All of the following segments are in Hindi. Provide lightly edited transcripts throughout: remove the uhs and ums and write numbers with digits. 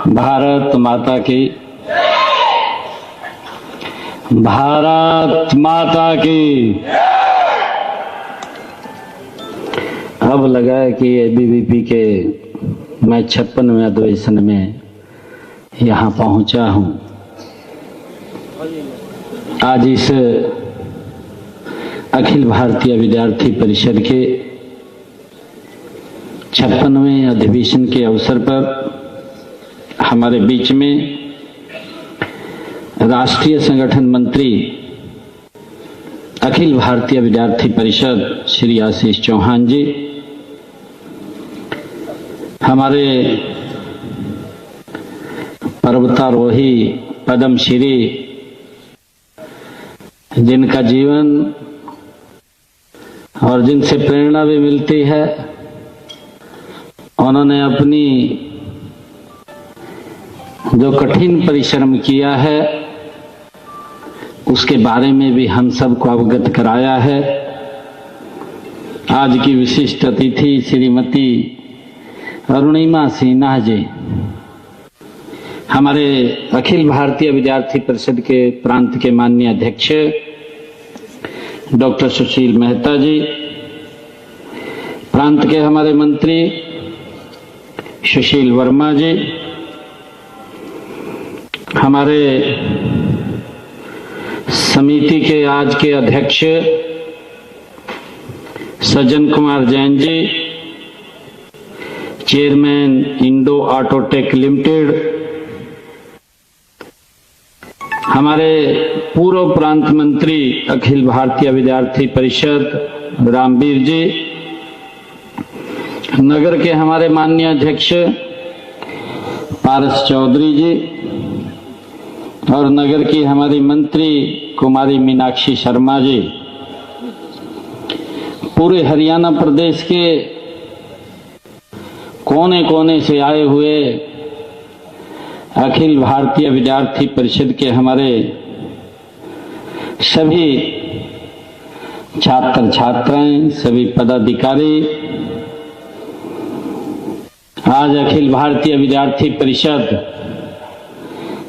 भारत माता की, भारत माता की। अब लगा है कि एबीवीपी के मैं 56वें अधिवेशन में यहाँ पहुँचा हूँ। आज इस अखिल भारतीय विद्यार्थी परिषद के 56वें अधिवेशन के अवसर पर हमारे बीच में राष्ट्रीय संगठन मंत्री अखिल भारतीय विद्यार्थी परिषद श्री आशीष चौहान जी, हमारे पर्वतारोही पद्मश्री जिनका जीवन और जिनसे प्रेरणा भी मिलती है, उन्होंने अपनी जो कठिन परिश्रम किया है उसके बारे में भी हम सबको अवगत कराया है। आज की विशिष्ट अतिथि श्रीमती अरुणिमा सिन्हा जी, हमारे अखिल भारतीय विद्यार्थी परिषद के प्रांत के माननीय अध्यक्ष डॉक्टर सुशील मेहता जी, प्रांत के हमारे मंत्री सुशील वर्मा जी, हमारे समिति के आज के अध्यक्ष Sajjan Kumar Jain ji, chairman Indo Autotech limited, हमारे पूर्व प्रांत मंत्री अखिल भारतीय विद्यार्थी परिषद रामवीर जी, नगर के हमारे माननीय अध्यक्ष पारस चौधरी जी और नगर की हमारी मंत्री कुमारी मीनाक्षी शर्मा जी, पूरे हरियाणा प्रदेश के कोने कोने से आए हुए अखिल भारतीय विद्यार्थी परिषद के हमारे सभी छात्र छात्राएं, सभी पदाधिकारी, आज अखिल भारतीय विद्यार्थी परिषद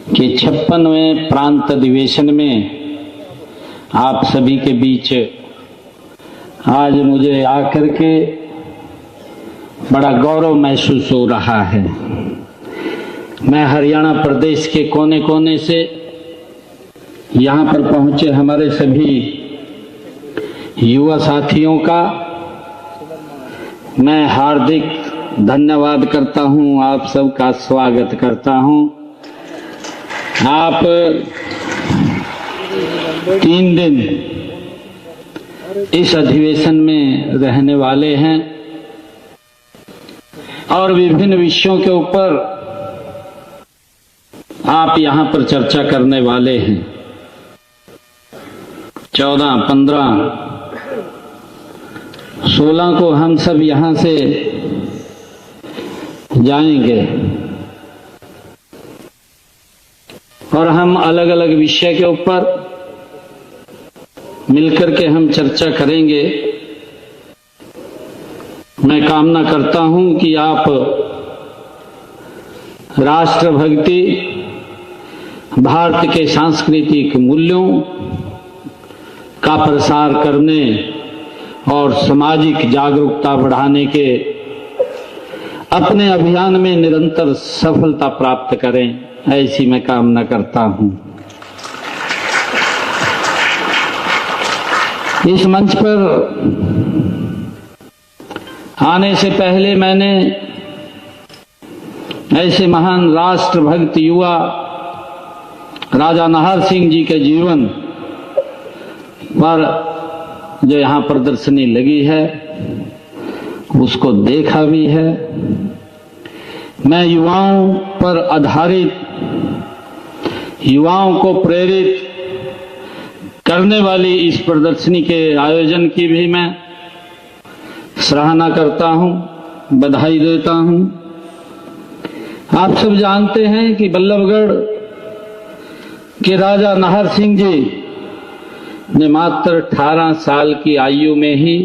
के 56वें प्रांत अधिवेशन में आप सभी के बीच आज मुझे आकर के बड़ा गौरव महसूस हो रहा है। मैं हरियाणा प्रदेश के कोने कोने से यहाँ पर पहुंचे हमारे सभी युवा साथियों का मैं हार्दिक धन्यवाद करता हूँ, आप सबका स्वागत करता हूँ। आप 3 दिन इस अधिवेशन में रहने वाले हैं और विभिन्न विषयों के ऊपर आप यहाँ पर चर्चा करने वाले हैं। 14, 15, 16 को हम सब यहाँ से जाएंगे और हम अलग अलग विषय के ऊपर मिलकर के हम चर्चा करेंगे। मैं कामना करता हूं कि आप राष्ट्रभक्ति, भारत के सांस्कृतिक मूल्यों का प्रसार करने और सामाजिक जागरूकता बढ़ाने के अपने अभियान में निरंतर सफलता प्राप्त करें, ऐसी मैं कामना करता हूं। इस मंच पर आने से पहले मैंने ऐसे महान राष्ट्रभक्त युवा राजा नाहर सिंह जी के जीवन पर जो यहाँ प्रदर्शनी लगी है उसको देखा भी है। मैं युवाओं पर आधारित, युवाओं को प्रेरित करने वाली इस प्रदर्शनी के आयोजन की भी मैं सराहना करता हूं, बधाई देता हूं। आप सब जानते हैं कि बल्लभगढ़ के राजा नाहर सिंह जी ने मात्र 18 साल की आयु में ही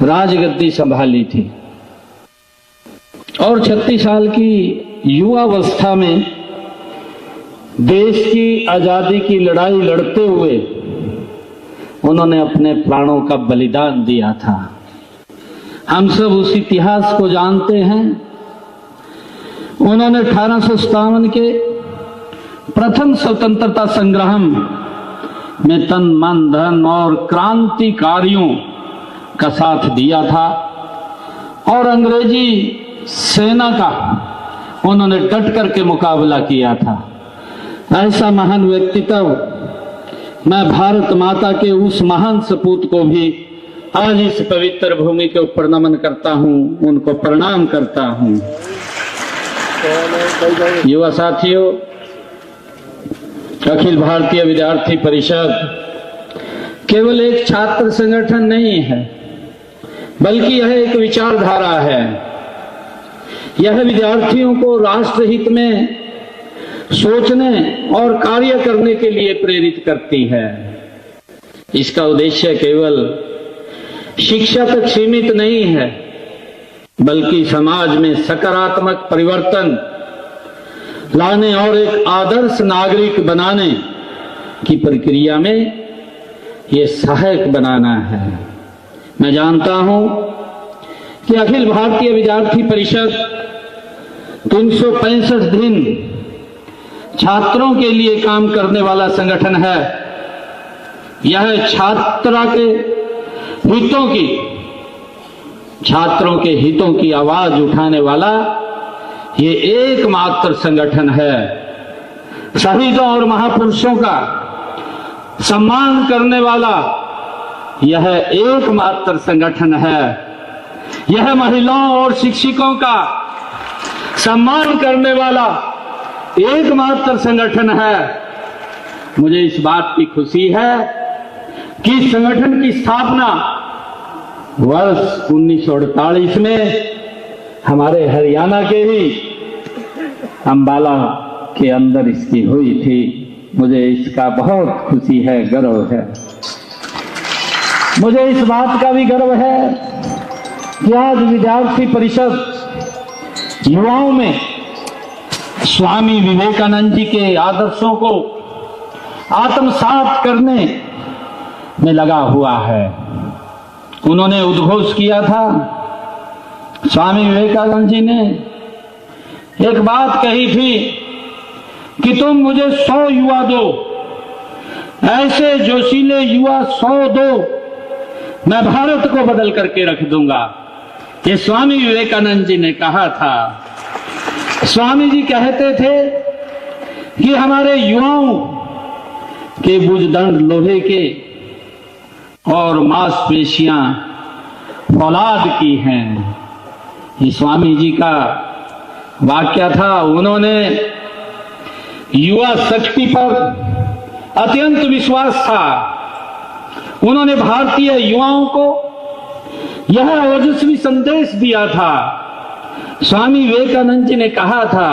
राजगद्दी संभाली थी और 36 साल की युवावस्था में देश की आजादी की लड़ाई लड़ते हुए उन्होंने अपने प्राणों का बलिदान दिया था। हम सब उस इतिहास को जानते हैं। उन्होंने 1857 के प्रथम स्वतंत्रता संग्राम में तन मन धन और क्रांतिकारियों का साथ दिया था और अंग्रेजी सेना का उन्होंने डट करके मुकाबला किया था। ऐसा महान व्यक्तित्व, मैं भारत माता के उस महान सपूत को भी आज इस पवित्र भूमि के ऊपर नमन करता हूं, उनको प्रणाम करता हूं। युवा साथियों, अखिल भारतीय विद्यार्थी परिषद केवल एक छात्र संगठन नहीं है, बल्कि यह एक विचारधारा है। यह विद्यार्थियों को राष्ट्रहित में सोचने और कार्य करने के लिए प्रेरित करती है। इसका उद्देश्य केवल शिक्षा तक सीमित नहीं है, बल्कि समाज में सकारात्मक परिवर्तन लाने और एक आदर्श नागरिक बनाने की प्रक्रिया में ये सहायक बनाना है। मैं जानता हूं कि अखिल भारतीय विद्यार्थी परिषद 365 दिन छात्रों के लिए काम करने वाला संगठन है। यह छात्रों के हितों की आवाज उठाने वाला ये एकमात्र संगठन है। शहीदों और महापुरुषों का सम्मान करने वाला यह एकमात्र संगठन है। यह महिलाओं और शिक्षकों का सम्मान करने वाला एकमात्र संगठन है। मुझे इस बात की खुशी है कि इस संगठन की स्थापना वर्ष 1948 में हमारे हरियाणा के ही अंबाला के अंदर इसकी हुई थी। मुझे इसका बहुत खुशी है, गर्व है। मुझे इस बात का भी गर्व है कि आज विद्यार्थी परिषद युवाओं में स्वामी विवेकानंद जी के आदर्शों को आत्मसात करने में लगा हुआ है। उन्होंने उद्घोष किया था, स्वामी विवेकानंद जी ने एक बात कही थी कि तुम मुझे 100 युवा दो, ऐसे जोशीले युवा 100 दो, मैं भारत को बदल करके रख दूंगा। ये स्वामी विवेकानंद जी ने कहा था। स्वामी जी कहते थे कि हमारे युवाओं के बुजदंड लोहे के और मांसपेशियां फौलाद की हैं। ये स्वामी जी का वाक्य था। उन्होंने युवा शक्ति पर अत्यंत विश्वास था। उन्होंने भारतीय युवाओं को यह ओजस्वी संदेश दिया था। स्वामी विवेकानंद जी ने कहा था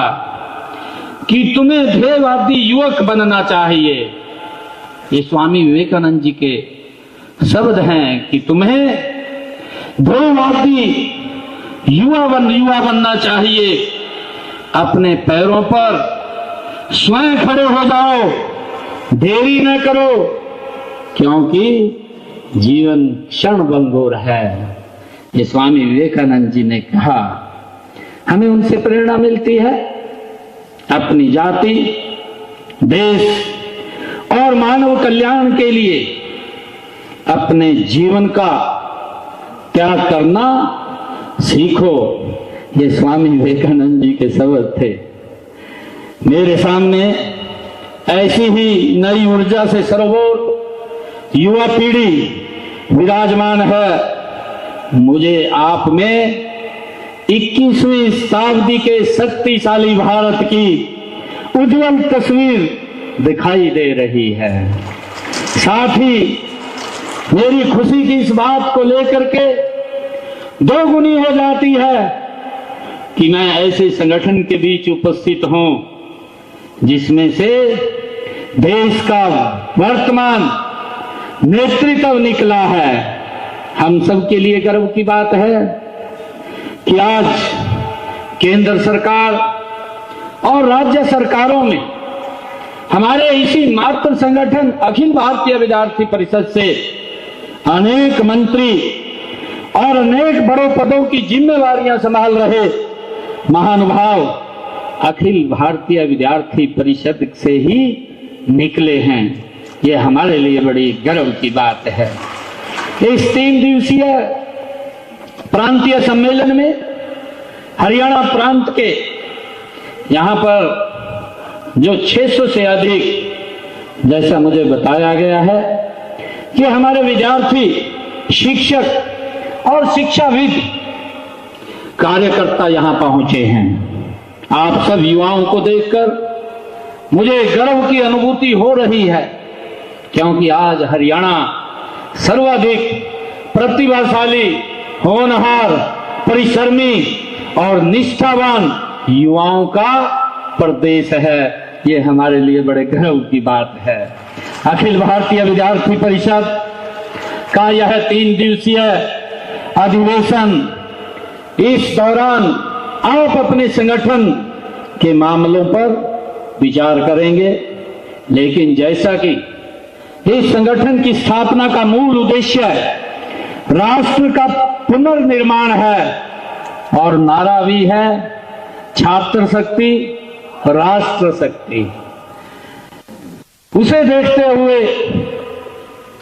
कि तुम्हें ध्येयवादी युवक बनना चाहिए। ये स्वामी विवेकानंद जी के शब्द हैं कि तुम्हें ध्येयवादी युवा बनना चाहिए। अपने पैरों पर स्वयं खड़े हो जाओ, देरी न करो, क्योंकि जीवन क्षण भंगुर है। ये स्वामी विवेकानंद जी ने कहा। हमें उनसे प्रेरणा मिलती है अपनी जाति, देश और मानव कल्याण के लिए अपने जीवन का त्याग करना सीखो। ये स्वामी विवेकानंद जी के शब्द थे। मेरे सामने ऐसी ही नई ऊर्जा से सरोवर युवा पीढ़ी विराजमान है। मुझे आप में 21वीं शताब्दी के शक्तिशाली भारत की उज्जवल तस्वीर दिखाई दे रही है। साथ ही मेरी खुशी की इस बात को लेकर के दोगुनी हो जाती है कि मैं ऐसे संगठन के बीच उपस्थित हूं जिसमें से देश का वर्तमान नेतृत्व निकला है। हम सबके लिए गर्व की बात है कि आज केंद्र सरकार और राज्य सरकारों में हमारे इसी मातृ संगठन अखिल भारतीय विद्यार्थी परिषद से अनेक मंत्री और अनेक बड़े पदों की जिम्मेवारियां संभाल रहे महानुभाव अखिल भारतीय विद्यार्थी परिषद से ही निकले हैं। ये हमारे लिए बड़ी गर्व की बात है। इस 3 दिवसीय प्रांतीय सम्मेलन में हरियाणा प्रांत के यहाँ पर जो 600 से अधिक, जैसा मुझे बताया गया है कि हमारे विद्यार्थी, शिक्षक और शिक्षाविद कार्यकर्ता यहाँ पहुंचे हैं। आप सब युवाओं को देखकर मुझे गर्व की अनुभूति हो रही है, क्योंकि आज हरियाणा सर्वाधिक प्रतिभाशाली, होनहार, परिश्रमी और निष्ठावान युवाओं का प्रदेश है। ये हमारे लिए बड़े गर्व की बात है। अखिल भारतीय विद्यार्थी परिषद का यह 3 दिवसीय अधिवेशन, इस दौरान आप अपने संगठन के मामलों पर विचार करेंगे, लेकिन जैसा कि इस संगठन की स्थापना का मूल उद्देश्य राष्ट्र का पुनर्निर्माण है और नारा भी है छात्र शक्ति, राष्ट्र शक्ति। उसे देखते हुए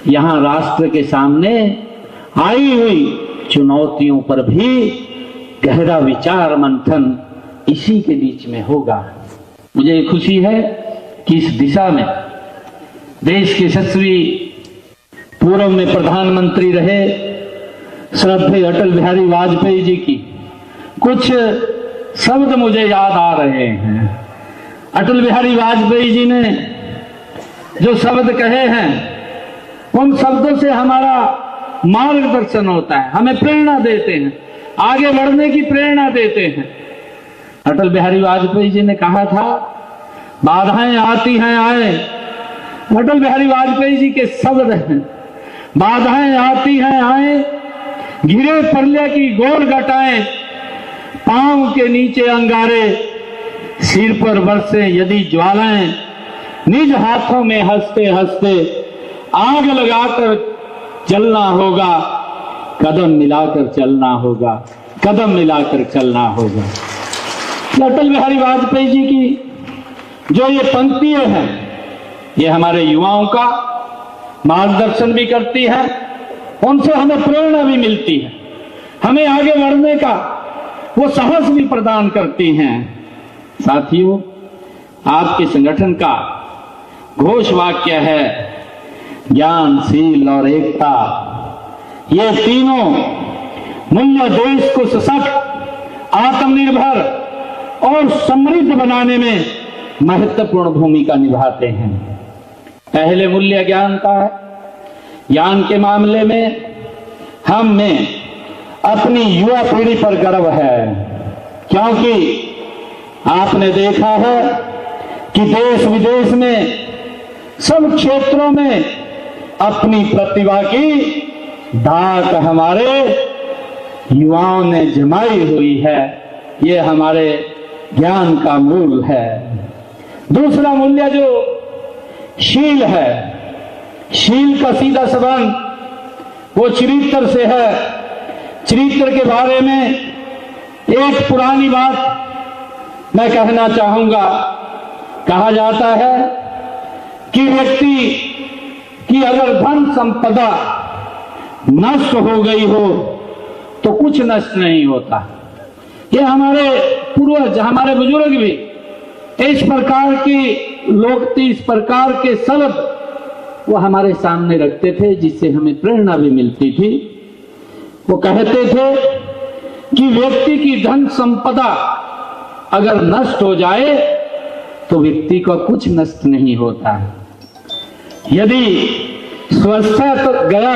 यहां राष्ट्र के सामने आई हुई चुनौतियों पर भी गहरा विचार मंथन इसी के बीच में होगा। मुझे खुशी है कि इस दिशा में देश के यशस्वी पूर्व में प्रधानमंत्री रहे श्रद्धेय अटल बिहारी वाजपेयी जी की कुछ शब्द मुझे याद आ रहे हैं। अटल बिहारी वाजपेयी जी ने जो शब्द कहे हैं, उन शब्दों से हमारा मार्गदर्शन होता है, हमें प्रेरणा देते हैं, आगे बढ़ने की प्रेरणा देते हैं। अटल बिहारी वाजपेयी जी ने कहा था, बाधाएं आती हैं आए। अटल बिहारी वाजपेयी जी के शब्द हैं, बाधाएं आती हैं आए, घिरे प्रलय की गोल घटाएं, पांव के नीचे अंगारे, सिर पर बरसे यदि ज्वालाएं, निज हाथों में हंसते हंसते आग लगाकर चलना होगा, कदम मिलाकर चलना होगा, कदम मिलाकर चलना होगा। अटल बिहारी वाजपेयी जी की जो ये पंक्तियां हैं, ये हमारे युवाओं का मार्गदर्शन भी करती है, उनसे हमें प्रेरणा भी मिलती है, हमें आगे बढ़ने का वो साहस भी प्रदान करती हैं। साथियों, आपके संगठन का घोष वाक्य है ज्ञानशील और एकता। ये तीनों मूल्य देश को सशक्त, आत्मनिर्भर और समृद्ध बनाने में महत्वपूर्ण भूमिका निभाते हैं। पहले मूल्य ज्ञान का है। ज्ञान के मामले में हम में अपनी युवा पीढ़ी पर गर्व है, क्योंकि आपने देखा है कि देश विदेश में सब क्षेत्रों में अपनी प्रतिभा की धाक हमारे युवाओं ने जमाई हुई है। ये हमारे ज्ञान का मूल है। दूसरा मूल्य जो शील है, शील का सीधा संबंध वो चरित्र से है। चरित्र के बारे में एक पुरानी बात मैं कहना चाहूंगा। कहा जाता है कि व्यक्ति की अगर धन संपदा नष्ट हो गई हो तो कुछ नष्ट नहीं होता। ये हमारे पूर्वज, हमारे बुजुर्ग भी इस प्रकार की लोकती, इस प्रकार के शब्द वो हमारे सामने रखते थे, जिससे हमें प्रेरणा भी मिलती थी। वो कहते थे कि व्यक्ति की धन संपदा अगर नष्ट हो जाए तो व्यक्ति का कुछ नष्ट नहीं होता। यदि स्वस्थता तो गया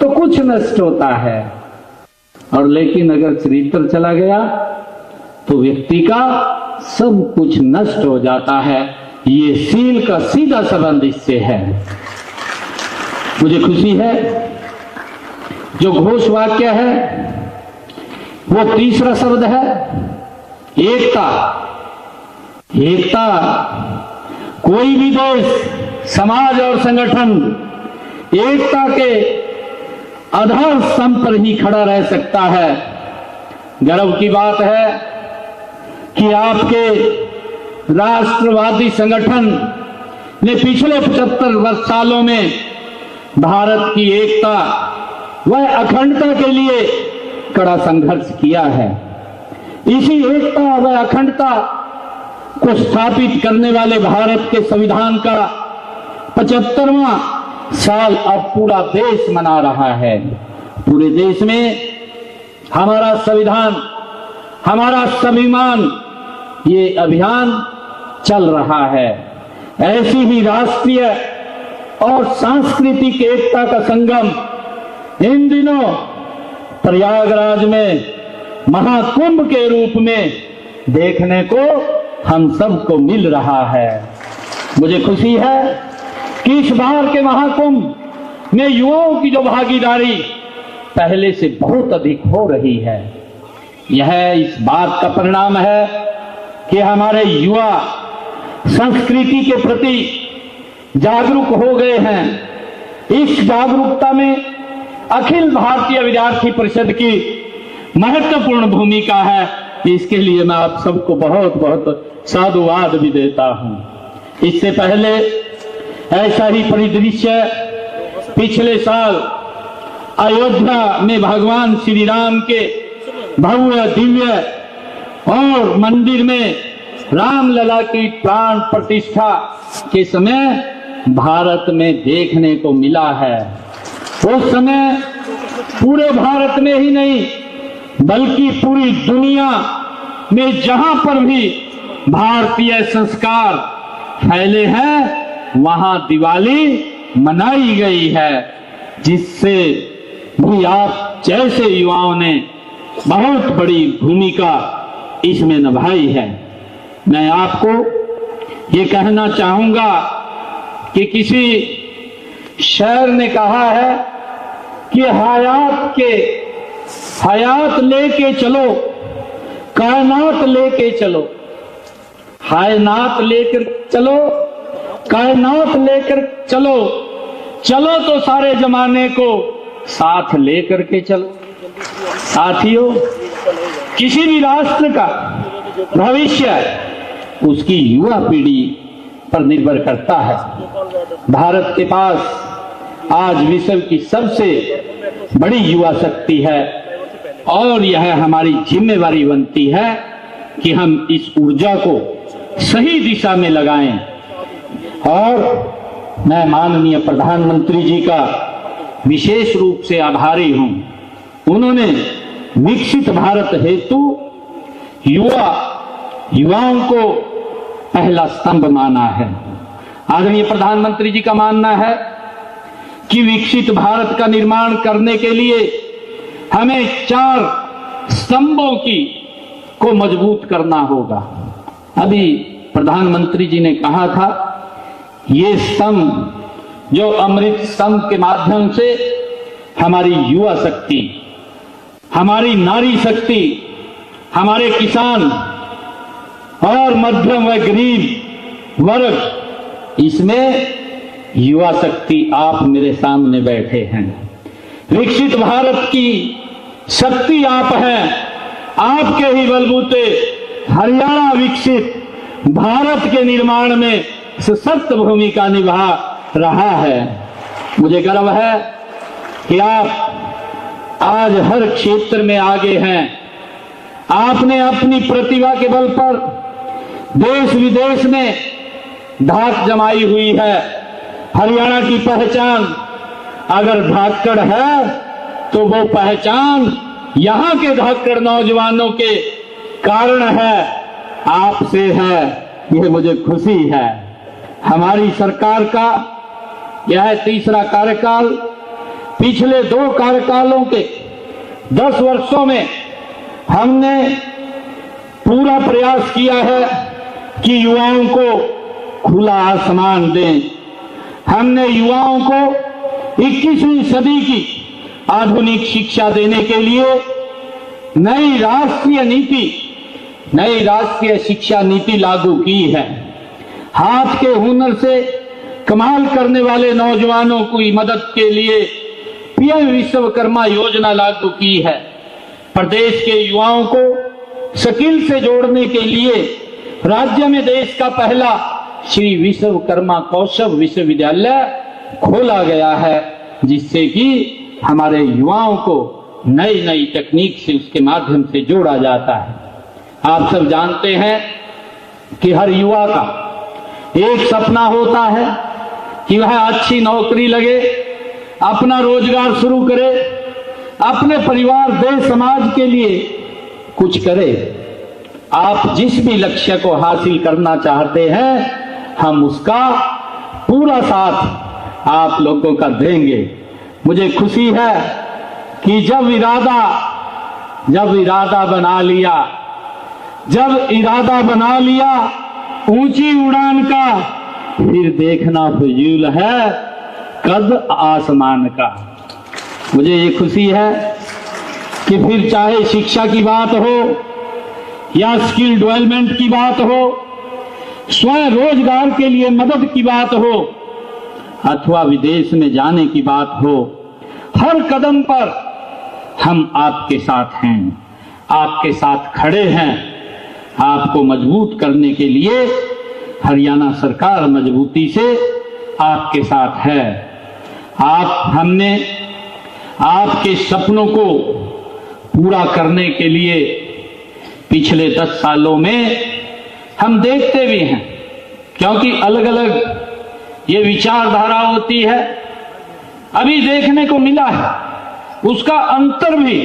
तो कुछ नष्ट होता है, और लेकिन अगर चरित्र चला गया तो व्यक्ति का सब कुछ नष्ट हो जाता है। ये शील का सीधा संबंध इससे है। मुझे खुशी है जो घोष वाक्य है वो तीसरा शब्द है एकता। एकता कोई भी देश, समाज और संगठन एकता के आधार स्तंभ पर ही खड़ा रह सकता है। गर्व की बात है कि आपके राष्ट्रवादी संगठन ने पिछले 75 सालों में भारत की एकता व अखंडता के लिए कड़ा संघर्ष किया है। इसी एकता व अखंडता को स्थापित करने वाले भारत के संविधान का 75वां साल अब पूरा देश मना रहा है। पूरे देश में हमारा संविधान, हमारा स्वाभिमान, ये अभियान चल रहा है। ऐसी ही राष्ट्रीय और सांस्कृतिक एकता का संगम इन दिनों प्रयागराज में महाकुंभ के रूप में देखने को हम सबको मिल रहा है। मुझे खुशी है कि इस बार के महाकुंभ में युवाओं की जो भागीदारी पहले से बहुत अधिक हो रही है, यह इस बात का परिणाम है कि हमारे युवा संस्कृति के प्रति जागरूक हो गए हैं। इस जागरूकता में अखिल भारतीय विद्यार्थी परिषद की महत्वपूर्ण भूमिका है। इसके लिए मैं आप सबको बहुत बहुत साधुवाद भी देता हूं। इससे पहले ऐसा ही परिदृश्य पिछले साल अयोध्या में भगवान श्री राम के भव्य दिव्य और मंदिर में रामलला की प्राण प्रतिष्ठा के समय भारत में देखने को मिला है। उस समय पूरे भारत में ही नहीं बल्कि पूरी दुनिया में जहां पर भी भारतीय संस्कार फैले हैं वहां दिवाली मनाई गई है, जिससे भी आप जैसे युवाओं ने बहुत बड़ी भूमिका इसमें निभाई है। मैं आपको ये कहना चाहूंगा कि किसी शायर ने कहा है कि हयात लेके चलो, कायनात लेके चलो, हायनात लेकर चलो, कायनात लेकर चलो, चलो तो सारे जमाने को साथ लेकर के चलो। साथियों, किसी भी राष्ट्र का भविष्य उसकी युवा पीढ़ी पर निर्भर करता है। भारत के पास आज विश्व की सबसे बड़ी युवा शक्ति है और यह हमारी जिम्मेवारी बनती है कि हम इस ऊर्जा को सही दिशा में लगाएं। और मैं माननीय प्रधानमंत्री जी का विशेष रूप से आभारी हूं। उन्होंने विकसित भारत हेतु युवाओं को पहला स्तंभ माना है। आदरणीय प्रधानमंत्री जी का मानना है कि विकसित भारत का निर्माण करने के लिए हमें 4 स्तंभों को मजबूत करना होगा। अभी प्रधानमंत्री जी ने कहा था, ये स्तंभ जो अमृत स्तंभ के माध्यम से हमारी युवा शक्ति, हमारी नारी शक्ति, हमारे किसान और मध्यम व गरीब वर्ग, इसमें युवा शक्ति आप मेरे सामने बैठे हैं। विकसित भारत की शक्ति आप हैं। आपके ही बलबूते हरियाणा विकसित भारत के निर्माण में सशक्त भूमिका निभा रहा है। मुझे गर्व है कि आप आज हर क्षेत्र में आगे हैं। आपने अपनी प्रतिभा के बल पर देश विदेश में धाक जमाई हुई है। हरियाणा की पहचान अगर धाकड़ है तो वो पहचान यहाँ के धाकड़ नौजवानों के कारण है, आपसे है। यह मुझे खुशी है। हमारी सरकार का यह तीसरा कार्यकाल पिछले 2 कार्यकालों के 10 वर्षों में हमने पूरा प्रयास किया है कि युवाओं को खुला आसमान दें। हमने युवाओं को 21वीं सदी की आधुनिक शिक्षा देने के लिए नई राष्ट्रीय शिक्षा नीति लागू की है। हाथ के हुनर से कमाल करने वाले नौजवानों की मदद के लिए पीएम विश्वकर्मा योजना लागू की है। प्रदेश के युवाओं को स्किल से जोड़ने के लिए राज्य में देश का पहला श्री विश्वकर्मा कौशल विश्वविद्यालय खोला गया है, जिससे कि हमारे युवाओं को नई नई तकनीक से उसके माध्यम से जोड़ा जाता है। आप सब जानते हैं कि हर युवा का एक सपना होता है कि वह अच्छी नौकरी लगे, अपना रोजगार शुरू करे, अपने परिवार देश समाज के लिए कुछ करे। आप जिस भी लक्ष्य को हासिल करना चाहते हैं, हम उसका पूरा साथ आप लोगों का देंगे। मुझे खुशी है कि जब इरादा बना लिया ऊंची उड़ान का, फिर देखना फजूल है कद आसमान का। मुझे ये खुशी है कि फिर चाहे शिक्षा की बात हो या स्किल डेवलपमेंट की बात हो, स्वयं रोजगार के लिए मदद की बात हो अथवा विदेश में जाने की बात हो, हर कदम पर हम आपके साथ हैं, आपके साथ खड़े हैं। आपको मजबूत करने के लिए हरियाणा सरकार मजबूती से आपके साथ है। हमने आपके सपनों को पूरा करने के लिए पिछले 10 सालों में हम देखते भी हैं, क्योंकि अलग अलग ये विचारधारा होती है। अभी देखने को मिला है, उसका अंतर भी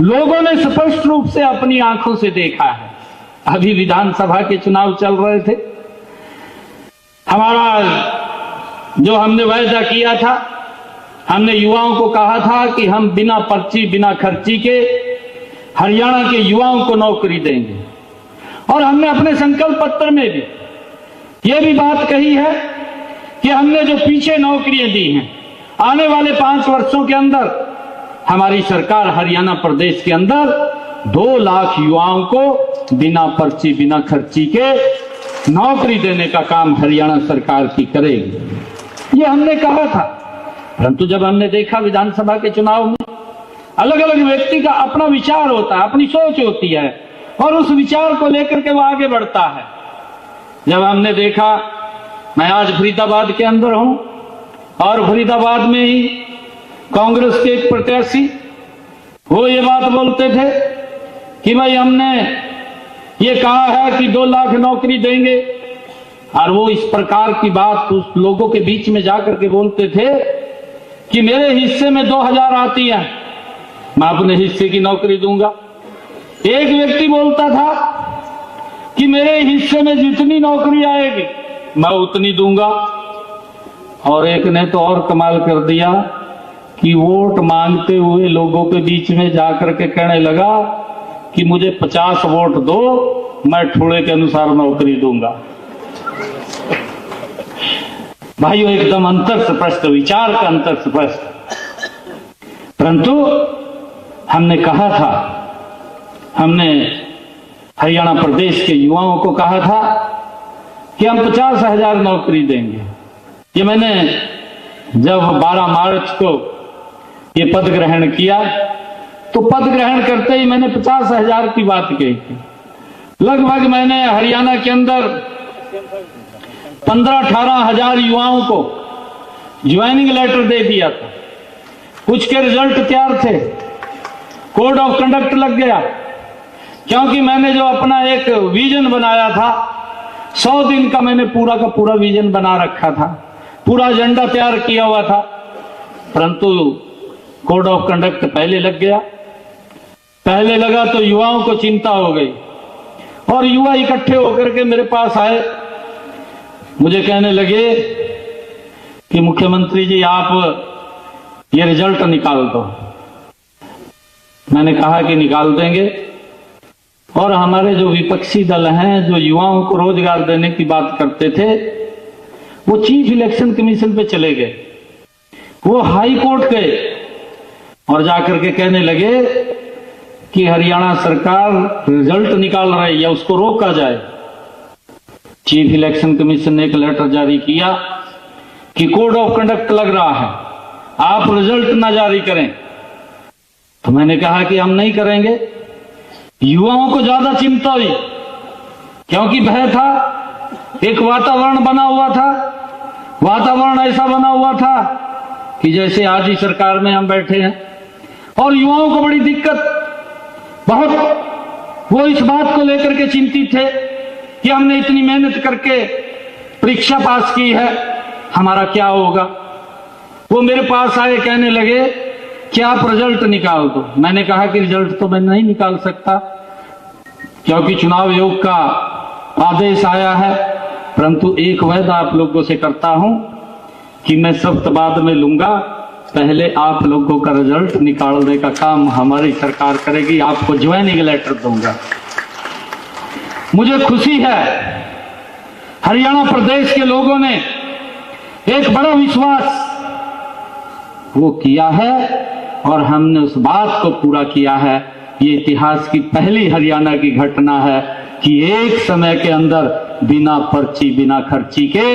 लोगों ने स्पष्ट रूप से अपनी आंखों से देखा है। अभी विधानसभा के चुनाव चल रहे थे, हमारा जो हमने वायदा किया था, हमने युवाओं को कहा था कि हम बिना पर्ची बिना खर्ची के हरियाणा के युवाओं को नौकरी देंगे। और हमने अपने संकल्प पत्र में भी ये भी बात कही है कि हमने जो पीछे नौकरियां दी हैं, आने वाले 5 वर्षों के अंदर हमारी सरकार हरियाणा प्रदेश के अंदर 2 लाख युवाओं को बिना पर्ची बिना खर्ची के नौकरी देने का काम हरियाणा सरकार की करेगी। ये हमने कहा था, परंतु जब हमने देखा विधानसभा के चुनाव में अलग अलग व्यक्ति का अपना विचार होता है, अपनी सोच होती है, और उस विचार को लेकर के वो आगे बढ़ता है। जब हमने देखा, मैं आज फरीदाबाद के अंदर हूं और फरीदाबाद में ही कांग्रेस के एक प्रत्याशी वो ये बात बोलते थे कि भाई हमने ये कहा है कि 2 लाख नौकरी देंगे, और वो इस प्रकार की बात उस लोगों के बीच में जाकर के बोलते थे कि मेरे हिस्से में 2000 आती है, मैं अपने हिस्से की नौकरी दूंगा। एक व्यक्ति बोलता था कि मेरे हिस्से में जितनी नौकरी आएगी मैं उतनी दूंगा, और एक ने तो और कमाल कर दिया कि वोट मांगते हुए लोगों के बीच में जाकर के कहने लगा कि मुझे 50 वोट दो, मैं ठोड़े के अनुसार नौकरी दूंगा। भाइयों, एकदम अंतर स्पष्ट, विचार का अंतर स्पष्ट। परंतु हमने कहा था, हमने हरियाणा प्रदेश के युवाओं को कहा था कि हम 50,000 नौकरी देंगे। ये मैंने जब 12 मार्च को ये पद ग्रहण किया, तो पद ग्रहण करते ही मैंने 50,000 की बात कही थी। लगभग मैंने हरियाणा के अंदर 15-18 हजार युवाओं को ज्वाइनिंग लेटर दे दिया था। कुछ के रिजल्ट तैयार थे, कोड ऑफ कंडक्ट लग गया, क्योंकि मैंने जो अपना एक विजन बनाया था, 100 दिन का मैंने पूरा का पूरा विजन बना रखा था, पूरा एजेंडा तैयार किया हुआ था, परंतु कोड ऑफ कंडक्ट पहले लग गया। पहले लगा तो युवाओं को चिंता हो गई, और युवा इकट्ठे होकर के मेरे पास आए, मुझे कहने लगे कि मुख्यमंत्री जी आप ये रिजल्ट निकाल दो। मैंने कहा कि निकाल देंगे, और हमारे जो विपक्षी दल हैं, जो युवाओं को रोजगार देने की बात करते थे, वो चीफ इलेक्शन कमीशन पे चले गए वो हाई कोर्ट गए और जाकर के कहने लगे कि हरियाणा सरकार रिजल्ट निकाल रही है या उसको रोका जाए। चीफ इलेक्शन कमीशन ने एक लेटर जारी किया कि कोड ऑफ कंडक्ट लग रहा है, आप रिजल्ट ना जारी करें। तो मैंने कहा कि हम नहीं करेंगे। युवाओं को ज्यादा चिंता हुई क्योंकि भय था, एक वातावरण बना हुआ था, वातावरण ऐसा बना हुआ था कि जैसे आज ही सरकार में हम बैठे हैं। और युवाओं को बड़ी दिक्कत, बहुत वो इस बात को लेकर के चिंतित थे कि हमने इतनी मेहनत करके परीक्षा पास की है, हमारा क्या होगा। वो मेरे पास आए, कहने लगे कि आप रिजल्ट निकाल दो। मैंने कहा कि रिजल्ट तो मैं नहीं निकाल सकता क्योंकि चुनाव आयोग का आदेश आया है, परंतु एक वादा आप लोगों से करता हूं कि मैं सख्त बाद में लूंगा, पहले आप लोगों का रिजल्ट निकालने का काम हमारी सरकार करेगी, आपको ज्वाइनिंग लेटर दूंगा। मुझे खुशी है हरियाणा प्रदेश के लोगों ने एक बड़ा विश्वास वो किया है और हमने उस बात को पूरा किया है। ये इतिहास की पहली हरियाणा की घटना है कि एक समय के अंदर बिना पर्ची बिना खर्ची के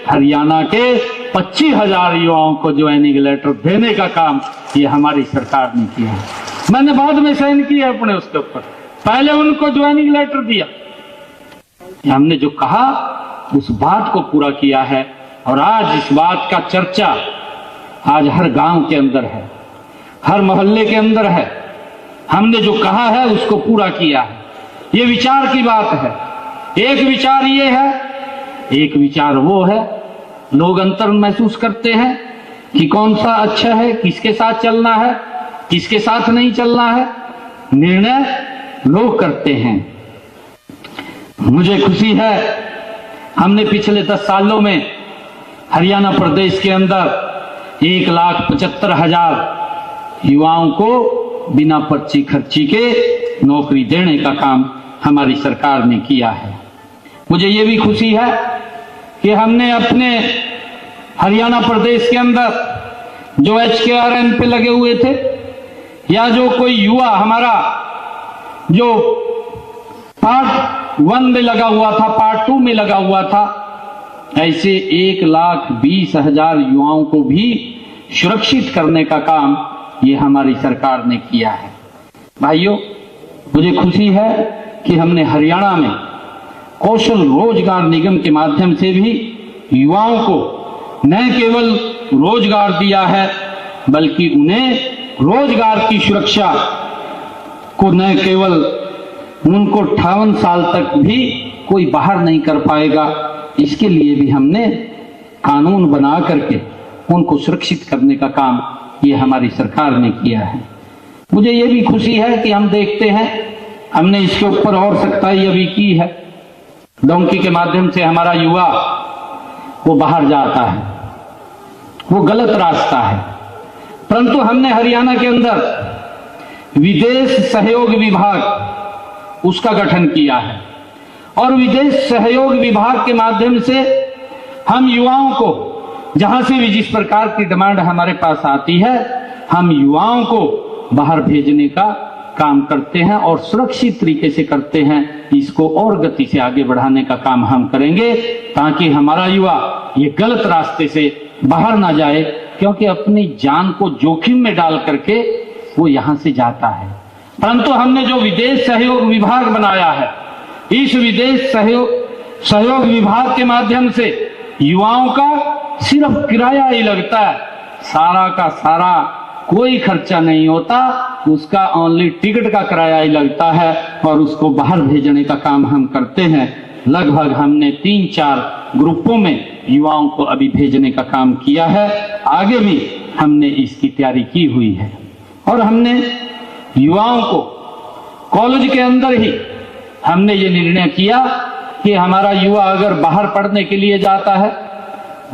हरियाणा के 25,000 युवाओं को ज्वाइनिंग लेटर देने का काम ये हमारी सरकार ने किया है। मैंने बाद में साइन किया अपने उसके ऊपर, पहले उनको ज्वाइनिंग लेटर दिया। हमने जो कहा उस बात को पूरा किया है और आज इस बात का चर्चा आज हर गांव के अंदर है, हर मोहल्ले के अंदर है। हमने जो कहा है उसको पूरा किया है। ये विचार की बात है। एक विचार ये है, एक विचार वो है। लोग अंतर महसूस करते हैं कि कौन सा अच्छा है, किसके साथ चलना है, किसके साथ नहीं चलना है, निर्णय लोग करते हैं। मुझे खुशी है हमने पिछले 10 सालों में हरियाणा प्रदेश के अंदर 1,75,000 युवाओं को बिना पर्ची खर्ची के नौकरी देने का काम हमारी सरकार ने किया है। मुझे ये भी खुशी है कि हमने अपने हरियाणा प्रदेश के अंदर जो HKRN पे लगे हुए थे या जो कोई युवा हमारा जो पार्ट 1 में लगा हुआ था, पार्ट 2 में लगा हुआ था, ऐसे 1,20,000 युवाओं को भी सुरक्षित करने का काम ये हमारी सरकार ने किया है। भाइयों, मुझे खुशी है कि हमने हरियाणा में कौशल रोजगार निगम के माध्यम से भी युवाओं को न केवल रोजगार दिया है बल्कि उन्हें रोजगार की सुरक्षा को न केवल उनको 58 साल तक भी कोई बाहर नहीं कर पाएगा, इसके लिए भी हमने कानून बना करके उनको सुरक्षित करने का काम ये हमारी सरकार ने किया है। मुझे ये भी खुशी है कि हम देखते हैं हमने इसके ऊपर और सख्ताई अभी की है। डोंकी के माध्यम से हमारा युवा वो बाहर जाता है, वो गलत रास्ता है, परंतु हमने हरियाणा के अंदर विदेश सहयोग विभाग उसका गठन किया है और विदेश सहयोग विभाग के माध्यम से हम युवाओं को जहां से भी जिस प्रकार की डिमांड हमारे पास आती है हम युवाओं को बाहर भेजने का काम करते हैं और सुरक्षित तरीके से करते हैं। इसको और गति से आगे बढ़ाने का काम हम करेंगे ताकि हमारा युवा ये गलत रास्ते से बाहर ना जाए, क्योंकि अपनी जान को जोखिम में डाल करके वो यहां से जाता है। परंतु हमने जो विदेश सहयोग विभाग बनाया है, इस विदेश सहयोग विभाग के माध्यम से युवाओं का सिर्फ किराया ही लगता है, सारा का सारा कोई खर्चा नहीं होता, उसका ओनली टिकट का किराया ही लगता है और उसको बाहर भेजने का काम हम करते हैं। लगभग हमने 3-4 ग्रुपों में युवाओं को अभी भेजने का काम किया है, आगे भी हमने इसकी तैयारी की हुई है। और हमने युवाओं को कॉलेज के अंदर ही हमने ये निर्णय किया कि हमारा युवा अगर बाहर पढ़ने के लिए जाता है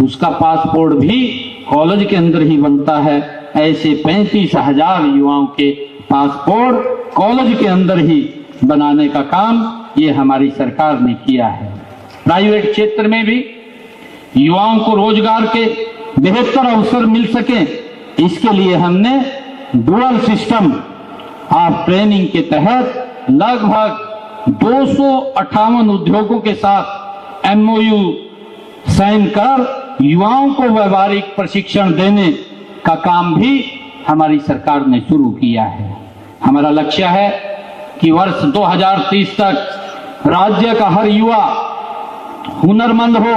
उसका पासपोर्ट भी कॉलेज के अंदर ही बनता है। ऐसे 35,000 युवाओं के पासपोर्ट कॉलेज के अंदर ही बनाने का काम ये हमारी सरकार ने किया है। प्राइवेट क्षेत्र में भी युवाओं को रोजगार के बेहतर अवसर मिल सके, इसके लिए हमने डुअल सिस्टम ऑफ ट्रेनिंग के तहत लगभग 258 उद्योगों के साथ MOU साइन कर युवाओं को व्यावहारिक प्रशिक्षण देने का काम भी हमारी सरकार ने शुरू किया है। हमारा लक्ष्य है कि वर्ष 2030 तक राज्य का हर युवा हुनरमंद हो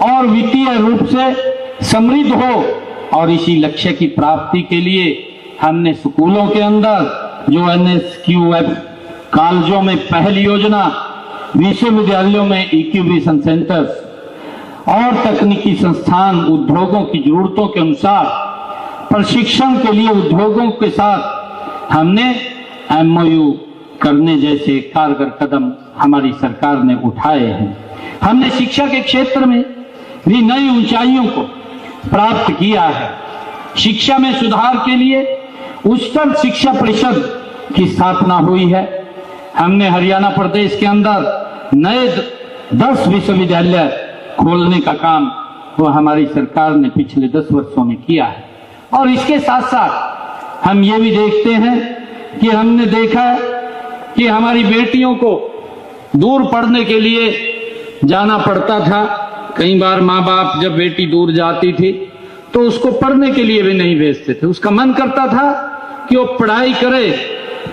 और वित्तीय रूप से समृद्ध हो, और इसी लक्ष्य की प्राप्ति के लिए हमने स्कूलों के अंदर जो NSQF, कॉलेजों में पहल योजना, विश्वविद्यालयों में इंक्यूबेशन सेंटर्स और तकनीकी संस्थान उद्योगों की जरूरतों के अनुसार प्रशिक्षण के लिए उद्योगों के साथ हमने MOU करने जैसे कारगर कदम हमारी सरकार ने उठाए हैं। हमने शिक्षा के क्षेत्र में भी नई ऊंचाइयों को प्राप्त किया है। शिक्षा में सुधार के लिए उच्चतर शिक्षा परिषद की स्थापना हुई है। हमने हरियाणा प्रदेश के अंदर नए 10 विश्वविद्यालय खोलने का काम वो हमारी सरकार ने पिछले 10 वर्षों में किया है। और इसके साथ साथ हम ये भी देखते हैं कि हमने देखा है कि हमारी बेटियों को दूर पढ़ने के लिए जाना पड़ता था। कई बार माँ बाप जब बेटी दूर जाती थी तो उसको पढ़ने के लिए भी नहीं भेजते थे। उसका मन करता था कि वो पढ़ाई करे,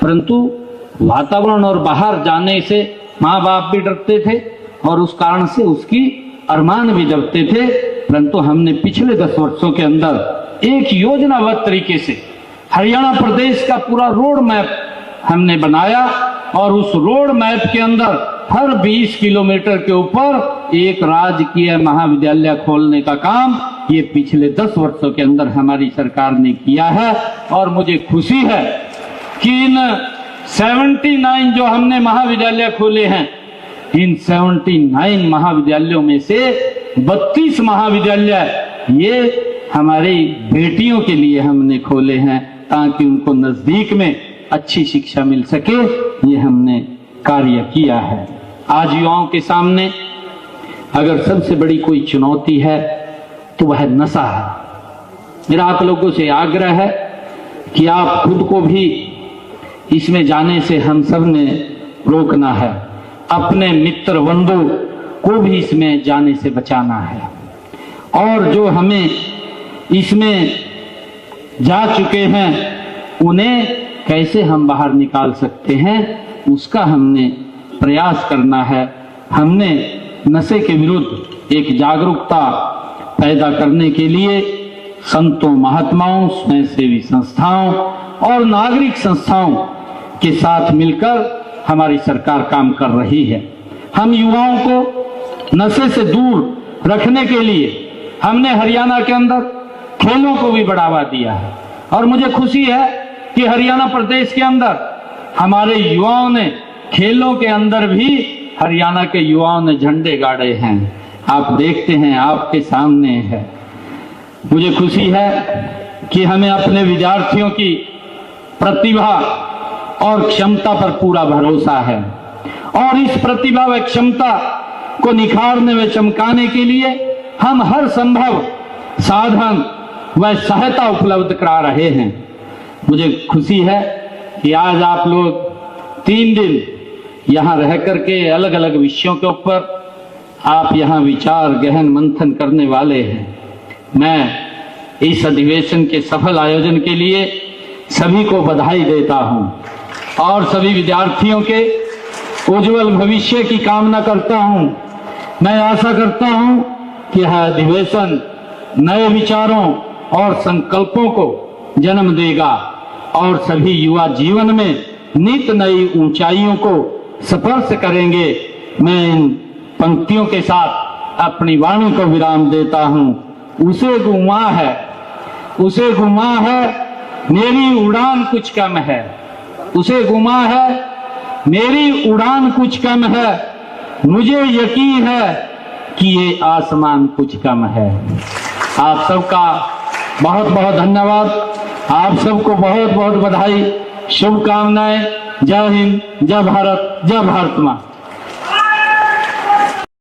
परंतु वातावरण और बाहर जाने से माँ बाप भी डरते थे और उस कारण से उसकी अरमान भी दबते थे। परंतु हमने पिछले 10 वर्षों के अंदर एक योजनाबद्ध तरीके से हरियाणा प्रदेश का पूरा रोड मैप हमने बनाया और उस रोड मैप के अंदर हर 20 किलोमीटर के ऊपर एक राजकीय महाविद्यालय खोलने का काम ये पिछले 10 वर्षों के अंदर हमारी सरकार ने किया है। और मुझे खुशी है कि इन 79 जो हमने महाविद्यालय खोले हैं, इन 79 महाविद्यालयों में से 32 महाविद्यालय ये हमारी बेटियों के लिए हमने खोले हैं ताकि उनको नजदीक में अच्छी शिक्षा मिल सके। ये हमने कार्य किया है। आज युवाओं के सामने अगर सबसे बड़ी कोई चुनौती है तो वह नशा है। मेरा आप लोगों से आग्रह है कि आप खुद को भी इसमें जाने से हम सब ने रोकना है, अपने मित्र बंधु को भी इसमें जाने से बचाना है, और जो हमें इसमें जा चुके हैं उन्हें कैसे हम बाहर निकाल सकते हैं उसका हमने प्रयास करना है। हमने नशे के विरुद्ध एक जागरूकता पैदा करने के लिए संतों, महात्माओं, स्वयंसेवी संस्थाओं और नागरिक संस्थाओं के साथ मिलकर हमारी सरकार काम कर रही है। हम युवाओं को नशे से दूर रखने के लिए हमने हरियाणा के अंदर खेलों को भी बढ़ावा दिया है, और मुझे खुशी है कि हरियाणा प्रदेश के अंदर हमारे युवाओं ने खेलों के अंदर भी हरियाणा के युवाओं ने झंडे गाड़े हैं। आप देखते हैं, आपके सामने है। मुझे खुशी है कि हमें अपने विद्यार्थियों की प्रतिभा और क्षमता पर पूरा भरोसा है, और इस प्रतिभा व क्षमता को निखारने व चमकाने के लिए हम हर संभव साधन व सहायता उपलब्ध करा रहे हैं। मुझे खुशी है कि आज आप लोग 3 दिन यहाँ रह करके अलग अलग विषयों के ऊपर आप यहाँ विचार गहन मंथन करने वाले हैं। मैं इस अधिवेशन के सफल आयोजन के लिए सभी को बधाई देता हूँ और सभी विद्यार्थियों के उज्जवल भविष्य की कामना करता हूँ। मैं आशा करता हूँ कि यह अधिवेशन नए विचारों और संकल्पों को जन्म देगा और सभी युवा जीवन में नित नई ऊंचाइयों को स्पर्श करेंगे। मैं इन पंक्तियों के साथ अपनी वाणी को विराम देता हूँ। उसे गुमा है, उसे गुमा है, मेरी उड़ान कुछ कम है। उसे गुमा है, मेरी उड़ान कुछ कम है, मुझे यकीन है कि ये आसमान कुछ कम है। आप सबका बहुत बहुत धन्यवाद। आप सबको बहुत बहुत बधाई, शुभकामनाएं। जय हिंद, जय भारत, जय भारत माँ।